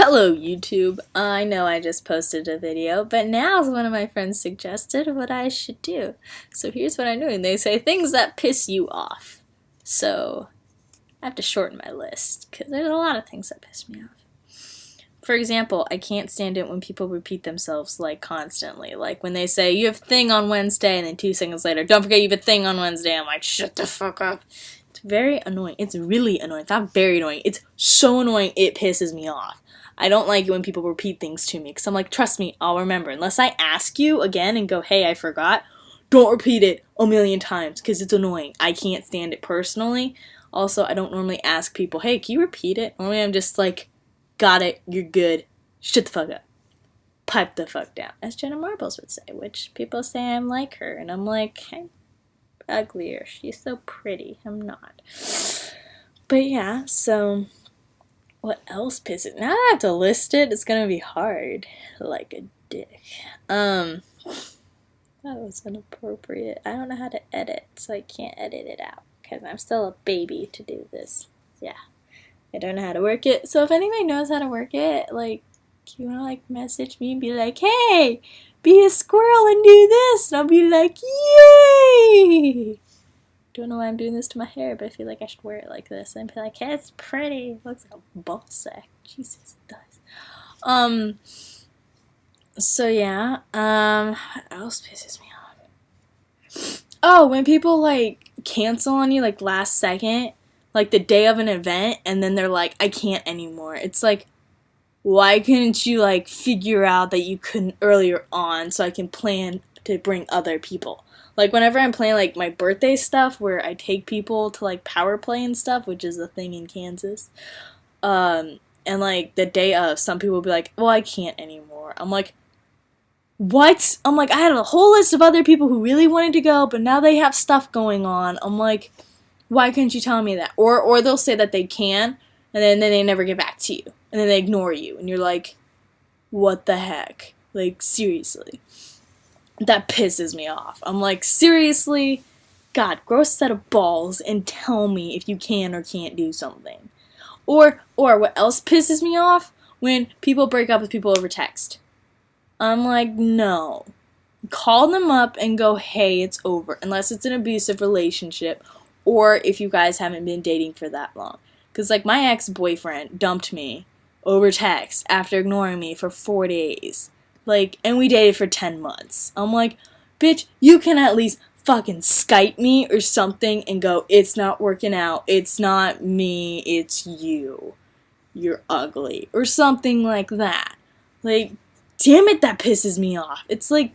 Hello YouTube. I know I just posted a video, but now one of my friends suggested what I should do. So here's what I'm doing. They say things that piss you off. So I have to shorten my list because there's a lot of things that piss me off. For example, I can't stand it when people repeat themselves like constantly. Like when they say, you have thing on Wednesday, and then 2 seconds later, don't forget you have a thing on Wednesday. I'm like, shut the fuck up. It's very annoying. It's really annoying. It's not very annoying. It's so annoying it pisses me off. I don't like it when people repeat things to me because I'm like, trust me, I'll remember. Unless I ask you again and go, hey, I forgot, don't repeat it a million times because it's annoying. I can't stand it personally. Also, I don't normally ask people, hey, can you repeat it? Normally I'm just like, got it, you're good, shut the fuck up. Pipe the fuck down, as Jenna Marbles would say, which people say I'm like her. And I'm like, I'm uglier. She's so pretty. I'm not. But yeah, so what else pisses? Now I have to list it. It's gonna be hard, like a dick. That was inappropriate. I don't know how to edit, so I can't edit it out because I'm still a baby to do this. Yeah, I don't know how to work it. So if anybody knows how to work it, like, you wanna like message me and be like, hey, be a squirrel and do this, and I'll be like, yay! Don't know why I'm doing this to my hair, but I feel like I should wear it like this and be like, hey, it's pretty. It looks like a ball sack. Jesus, it does. So yeah, what else pisses me off? Oh, when people like cancel on you like last second, like the day of an event, and then they're like, I can't anymore. It's like, why couldn't you like figure out that you couldn't earlier on so I can plan to bring other people? Like, whenever I'm playing, like, my birthday stuff, where I take people to, like, power play and stuff, which is a thing in Kansas, and, like, the day of, some people will be like, well, I can't anymore. I'm like, what? I'm like, I had a whole list of other people who really wanted to go, but now they have stuff going on. I'm like, why couldn't you tell me that? Or they'll say that they can, and then they never get back to you, and then they ignore you, and you're like, what the heck? Like, seriously. That pisses me off. I'm like, seriously? God, grow a set of balls and tell me if you can or can't do something. Or what else pisses me off? When people break up with people over text. I'm like, no. Call them up and go, hey, it's over. Unless it's an abusive relationship, or if you guys haven't been dating for that long. Because, like, my ex-boyfriend dumped me over text after ignoring me for 4 days. Like, and we dated for 10 months. I'm like, bitch, you can at least fucking Skype me or something and go, it's not working out. It's not me, it's you. You're ugly. Or something like that. Like, damn it, that pisses me off. It's like,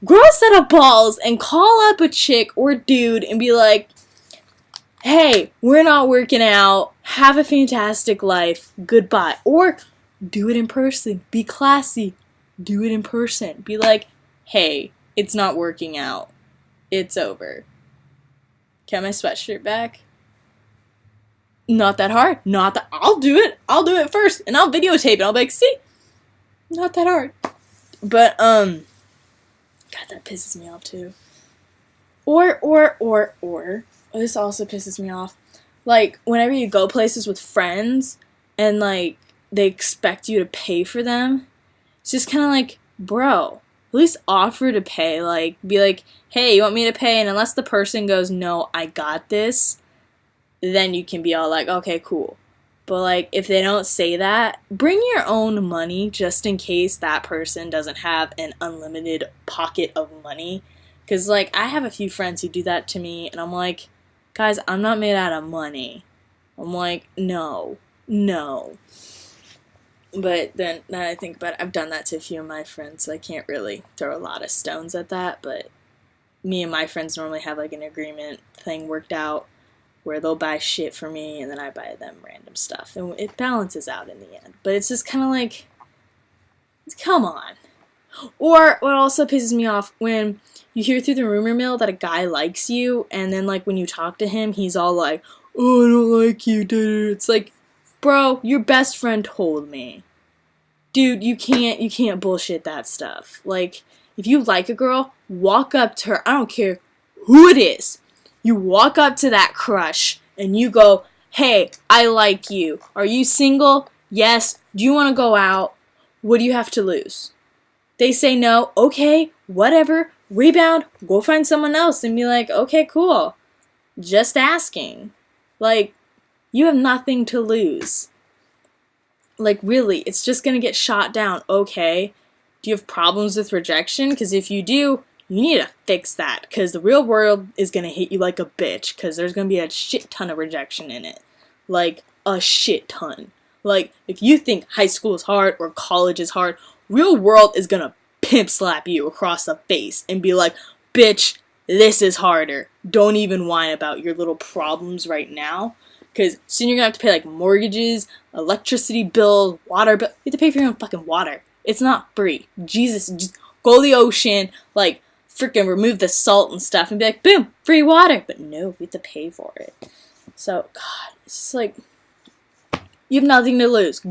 grow a set of balls and call up a chick or dude and be like, hey, we're not working out. Have a fantastic life. Goodbye. Or do it in person. Be classy. Do it in person. Be like, hey, it's not working out. It's over. Get my sweatshirt back? Not that hard. I'll do it. I'll do it first. And I'll videotape it. I'll be like, see? Not that hard. But, God, that pisses me off too. Or, this also pisses me off. Like, whenever you go places with friends and, like, they expect you to pay for them, it's just kind of like, bro, at least offer to pay. Like, be like, hey, you want me to pay? And unless the person goes, no, I got this, then you can be all like, okay, cool. But, like, if they don't say that, bring your own money just in case that person doesn't have an unlimited pocket of money. Because, like, I have a few friends who do that to me, and I'm like, guys, I'm not made out of money. I'm like, no. But then, now I think about it, I've done that to a few of my friends, so I can't really throw a lot of stones at that, but me and my friends normally have, like, an agreement thing worked out where they'll buy shit for me, and then I buy them random stuff, and it balances out in the end. But it's just kind of like, come on. Or what also pisses me off, when you hear through the rumor mill that a guy likes you, and then, like, when you talk to him, he's all like, oh, I don't like you, it's like, bro, your best friend told me. Dude, you can't bullshit that stuff. Like, if you like a girl, walk up to her. I don't care who it is. You walk up to that crush and you go, hey, I like you. Are you single? Yes. Do you want to go out? What do you have to lose? They say no. Okay, whatever. Rebound. Go find someone else and be like, okay, cool. Just asking. Like, you have nothing to lose. Like, really, it's just gonna get shot down. Okay. Do you have problems with rejection? Because if you do, you need to fix that. Because the real world is gonna hit you like a bitch. Because there's gonna be a shit ton of rejection in it. Like, a shit ton. Like, if you think high school is hard or college is hard, real world is gonna pimp slap you across the face and be like, bitch, this is harder. Don't even whine about your little problems right now. Because soon you're gonna have to pay like mortgages, electricity bill, water bill. You have to pay for your own fucking water. It's not free. Jesus, just go to the ocean, like, freaking remove the salt and stuff and be like, boom, free water. But no, we have to pay for it. So, God, it's just like, you have nothing to lose.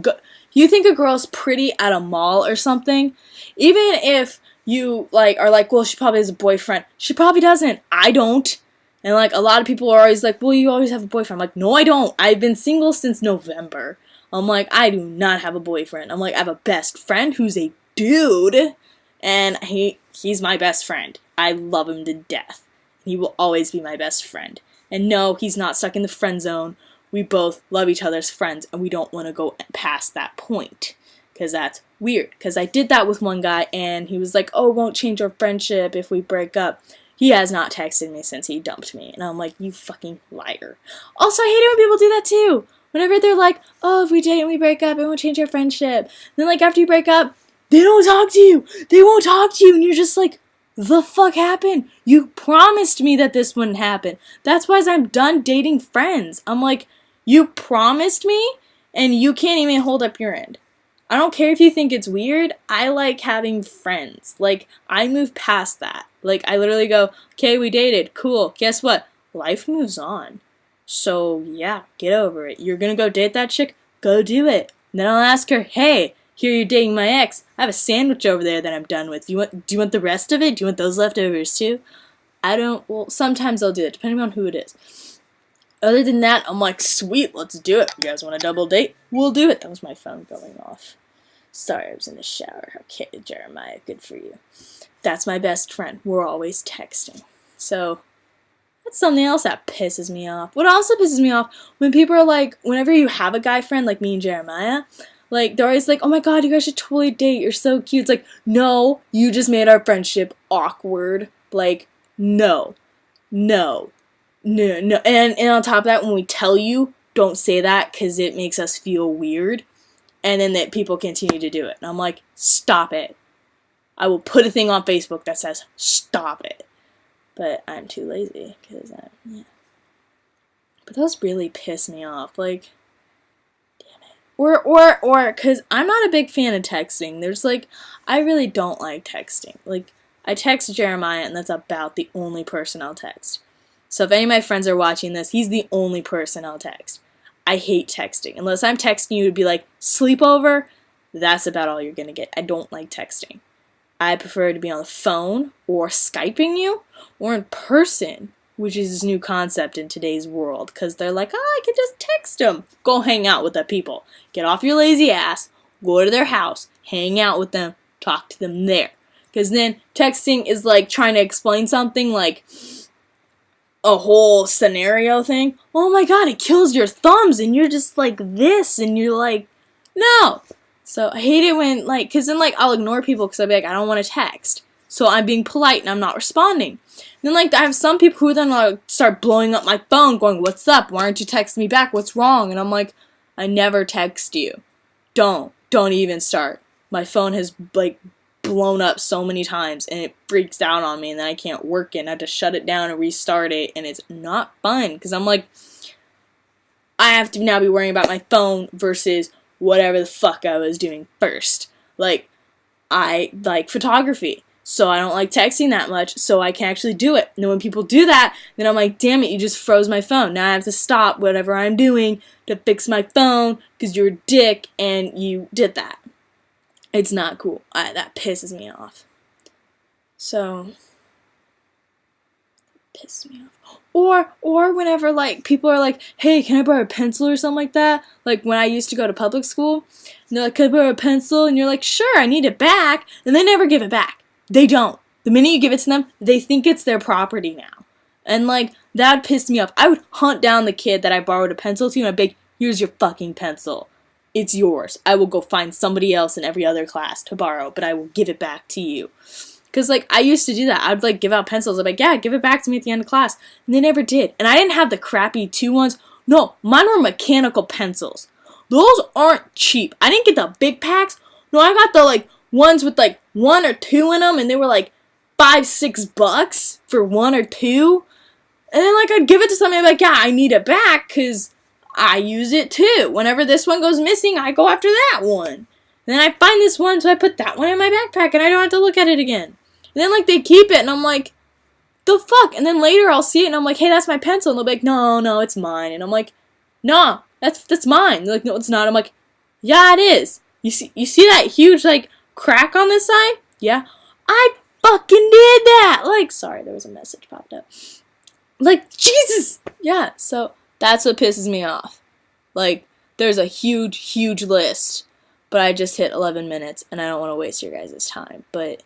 You think a girl's pretty at a mall or something? Even if you, like, are like, well, she probably has a boyfriend. She probably doesn't. I don't. And, like, a lot of people are always like, well, you always have a boyfriend. I'm like, no, I don't. I've been single since November. I'm like, I do not have a boyfriend. I'm like, I have a best friend who's a dude. And he's my best friend. I love him to death. He will always be my best friend. And no, he's not stuck in the friend zone. We both love each other's friends, and we don't want to go past that point. Because that's weird. Because I did that with one guy, and he was like, oh, it won't change our friendship if we break up. He has not texted me since he dumped me. And I'm like, you fucking liar. Also, I hate it when people do that too. Whenever they're like, oh, if we date and we break up, it won't change our friendship. And then, like, after you break up, they don't talk to you. They won't talk to you. And you're just like, the fuck happened? You promised me that this wouldn't happen. That's why I'm done dating friends. I'm like, you promised me, and you can't even hold up your end. I don't care if you think it's weird. I like having friends. Like, I move past that. Like, I literally go, okay, we dated. Cool. Guess what? Life moves on. So, yeah, get over it. You're gonna go date that chick? Go do it. And then I'll ask her, hey, here you're dating my ex. I have a sandwich over there that I'm done with. Do you want the rest of it? Do you want those leftovers too? Well, sometimes I'll do it, depending on who it is. Other than that, I'm like, sweet, let's do it. You guys want a double date? We'll do it. That was my phone going off. Sorry, I was in the shower. Okay, Jeremiah, good for you. That's my best friend. We're always texting. So, that's something else that pisses me off. What also pisses me off, when people are like, whenever you have a guy friend, like me and Jeremiah, like, they're always like, oh my god, you guys should totally date. You're so cute. It's like, no, you just made our friendship awkward. Like, no. And on top of that, when we tell you, don't say that because it makes us feel weird. And then that people continue to do it. And I'm like, stop it. I will put a thing on Facebook that says, stop it. But I'm too lazy because yeah. But those really piss me off. Like, damn it. Or, because I'm not a big fan of texting. There's like, I really don't like texting. Like, I text Jeremiah, and that's about the only person I'll text. So if any of my friends are watching this, he's the only person I'll text. I hate texting. Unless I'm texting you to be like, sleepover, that's about all you're going to get. I don't like texting. I prefer to be on the phone or Skyping you or in person, which is this new concept in today's world. Because they're like, oh, I can just text them. Go hang out with the people. Get off your lazy ass. Go to their house. Hang out with them. Talk to them there. Because then texting is like trying to explain something like a whole scenario thing. Oh my god, it kills your thumbs and you're just like this and you're like, no. So I hate it when, like, because then, like, I'll ignore people because I'll be like, I don't want to text. So I'm being polite and I'm not responding. And then, like, I have some people who then, like, start blowing up my phone going, what's up? Why aren't you texting me back? What's wrong? And I'm like, I never text you. Don't even start. My phone has, like, blown up so many times and it freaks out on me and then I can't work it and I have to shut it down and restart it and it's not fun because I'm like, I have to now be worrying about my phone versus whatever the fuck I was doing first. Like, I like photography, so I don't like texting that much, so I can actually do it. And then when people do that, then I'm like, damn it, you just froze my phone. Now I have to stop whatever I'm doing to fix my phone because you're a dick and you did that. It's not cool. That pisses me off. So, Pissed me off. Or whenever, like, people are like, hey, can I borrow a pencil or something like that? Like, when I used to go to public school, and they're like, can I borrow a pencil? And you're like, sure, I need it back. And they never give it back. They don't. The minute you give it to them, they think it's their property now. And, like, that pissed me off. I would hunt down the kid that I borrowed a pencil to, and I'd be like, here's your fucking pencil. It's yours. I will go find somebody else in every other class to borrow, but I will give it back to you. Because, like, I used to do that. I'd, like, give out pencils. I'd be like, yeah, give it back to me at the end of class. And they never did. And I didn't have the crappy 2 ones. No, mine were mechanical pencils. Those aren't cheap. I didn't get the big packs. No, I got the, like, ones with, like, 1 or 2 in them. And they were, like, $5-6 for 1 or 2. And then, like, I'd give it to somebody and be like, yeah, I need it back because I use it, too. Whenever this one goes missing, I go after that one. And then I find this one, so I put that one in my backpack, and I don't have to look at it again. And then, like, they keep it, and I'm like, the fuck? And then later I'll see it, and I'm like, hey, that's my pencil. And they'll be like, no, it's mine. And I'm like, no, that's mine. They're like, no, it's not. I'm like, yeah, it is. You see that huge, like, crack on this side? Yeah. I fucking did that. Like, sorry, there was a message popped up. Like, Jesus. Yeah, so that's what pisses me off. Like, there's a huge list, but I just hit 11 minutes, and I don't want to waste your guys' time, but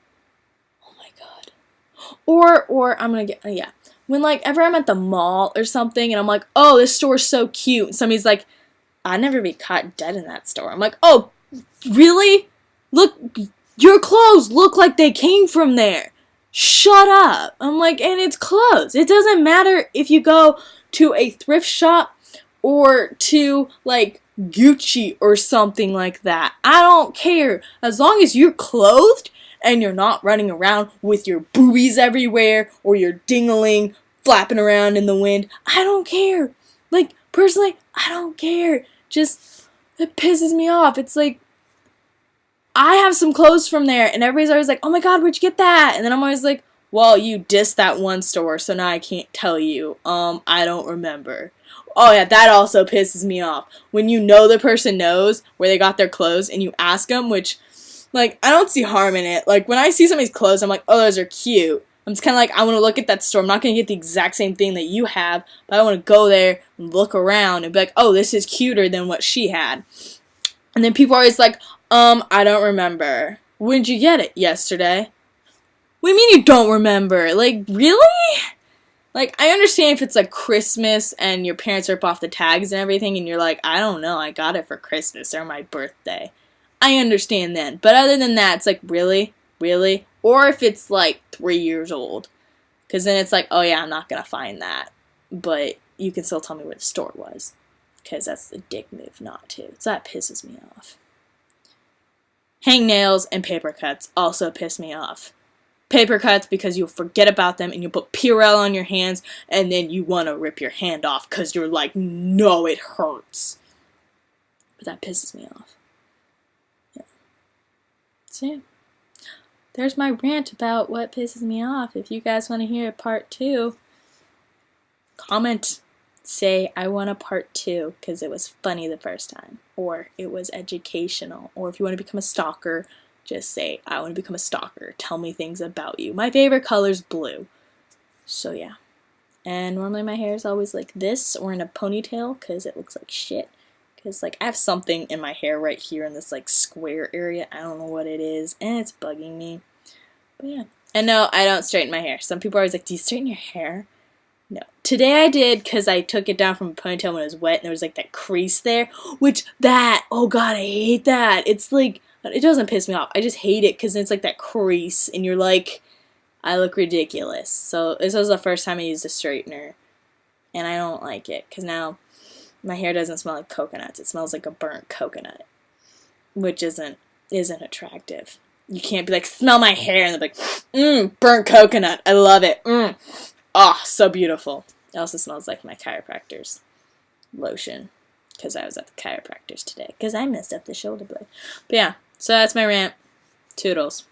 or I'm gonna get, yeah. When, like, ever I'm at the mall or something, and I'm like, oh, this store's so cute, and somebody's like, I'd never be caught dead in that store. I'm like, oh, really? Look, your clothes look like they came from there. Shut up. I'm like, and it's clothes. It doesn't matter if you go to a thrift shop or to, like, Gucci or something like that. I don't care. As long as you're clothed, and you're not running around with your boobies everywhere or your dingling flapping around in the wind. I don't care. Like, personally, I don't care. Just, it pisses me off. It's like, I have some clothes from there, and everybody's always like, oh my god, where'd you get that? And then I'm always like, well, you dissed that one store, so now I can't tell you. I don't remember. Oh yeah, that also pisses me off. When you know the person knows where they got their clothes, and you ask them, which, like, I don't see harm in it. Like, when I see somebody's clothes, I'm like, oh, those are cute. I'm just kind of like, I want to look at that store. I'm not going to get the exact same thing that you have, but I want to go there and look around and be like, oh, this is cuter than what she had. And then people are always like, I don't remember. When did you get it? Yesterday. What do you mean you don't remember? Like, really? Like, I understand if it's, like, Christmas and your parents rip off the tags and everything, and you're like, I don't know, I got it for Christmas or my birthday. I understand then. But other than that, it's like, really? Really? Or if it's like 3 years old. Because then it's like, oh yeah, I'm not going to find that. But you can still tell me where the store was. Because that's the dick move not to. So that pisses me off. Hangnails and paper cuts also piss me off. Paper cuts because you'll forget about them and you'll put Purell on your hands and then you want to rip your hand off because you're like, no, it hurts. But that pisses me off. So yeah, there's my rant about what pisses me off. If you guys want to hear part 2, comment, say I want a part 2 because it was funny the first time, or it was educational, or if you want to become a stalker, just say I want to become a stalker. Tell me things about you. My favorite color is blue. So yeah, and normally my hair is always like this or in a ponytail because it looks like shit. Because, like, I have something in my hair right here in this, like, square area. I don't know what it is, and it's bugging me. But, yeah. And no, I don't straighten my hair. Some people are always like, do you straighten your hair? No. Today I did because I took it down from a ponytail when it was wet, and there was, like, that crease there. Which, oh, God, I hate that. It's, like, it doesn't piss me off. I just hate it because it's, like, that crease, and you're like, I look ridiculous. So, this was the first time I used a straightener, and I don't like it because now my hair doesn't smell like coconuts. It smells like a burnt coconut, which isn't attractive. You can't be like, smell my hair, and they're like, burnt coconut. I love it. Oh, so beautiful. It also smells like my chiropractor's lotion, because I was at the chiropractor's today, because I messed up the shoulder blade. But yeah, so that's my rant. Toodles.